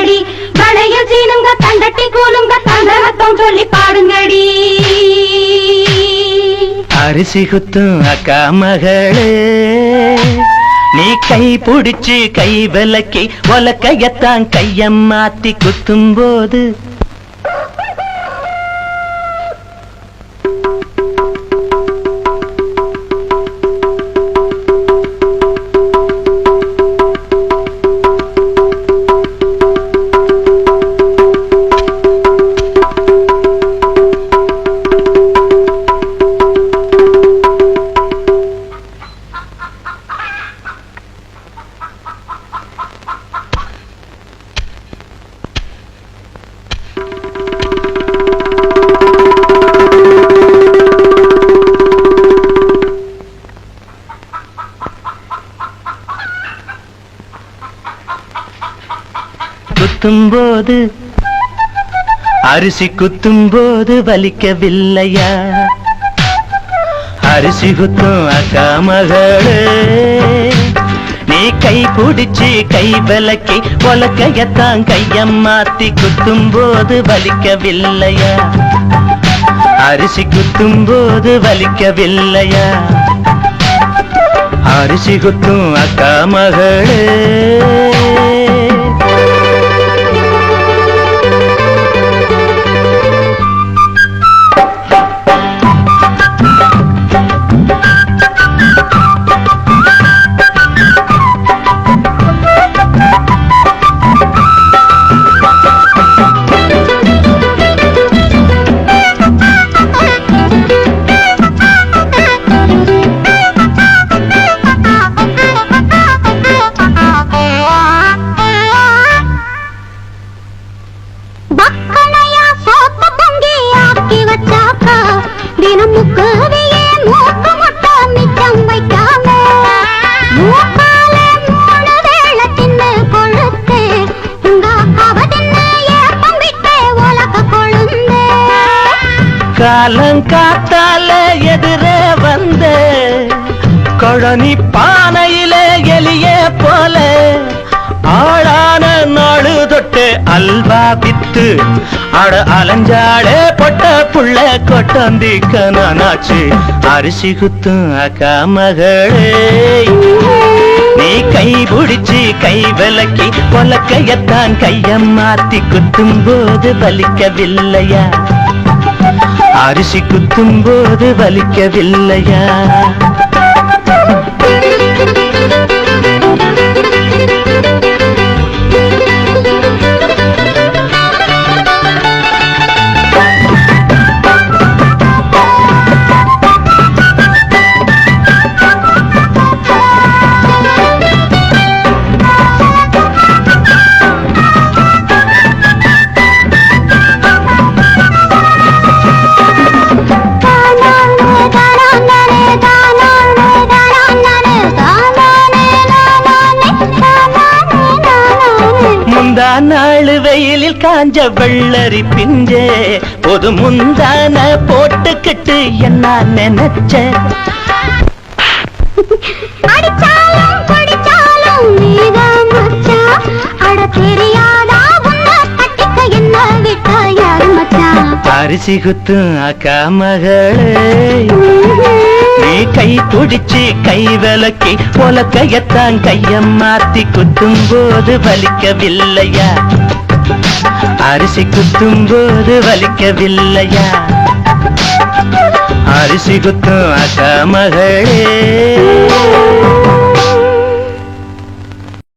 பாடுங்கடி, வளையல் சீனுங்க தண்டட்டி கூலுங்க தந்தனத்தம் சொல்லி பாடுங்கடி. அரிசி குத்தும் அக்கா மகளே, நீ கை பிடிச்சு கை விலக்கி ஒலக்கையத்தான் கைய மாத்தி குத்தும் போது குத்தும்போது அரிசி குத்தும்போது வலிக்கவில்லையா? அரிசி குத்தும் அக்கா மகளே, நீ கை பிடிச்சு கை விலக்கி ஒலக்கையத்தான் கைய மாத்தி குத்தும்போது வலிக்கவில்லையா? அரிசி குத்தும்போது வலிக்கவில்லையா? அரிசி குத்தும் அக்கா மகளே. காலங்காத்தால எதிரே வந்த கொழனி பானையிலே எலிய போல ஆளான நாடு தொட்டு அல்வா வித்து அட அலஞ்சாடே பொட்ட புள்ள கொட்டந்திக்க நானாச்சு. அரிசி குத்தும் அக்கா மகளே, நீ கை பிடிச்சு கை விலக்கி பொலக்கையத்தான் கைய மாத்தி குத்தும் போது வலிக்கவில்லையா? அரிசி குத்தும் போது வலிக்கவில்லையா? நாலு வெயிலில் காஞ்ச வெள்ளரி பிஞ்சே பொது முந்தான போட்டுக்கிட்டு என்ன நினைச்ச? அடிச்சாலும் குடிச்சாலும் நீதான் மச்சான், அட தெரியாதா உன்னை கட்டிக்க என்ன விட்டா யாரு மச்சான்? அரிசி குத்தும் அக்கா மகளே, நீ கை பிடிச்சு கை விலக்கி பொலக்கையத்தான் கைய மாத்தி குத்தும் போது வலிக்கவில்லையா? அரிசி குத்தும் போது வலிக்கவில்லையா? அரிசி குத்தும் அக்கா மகளே.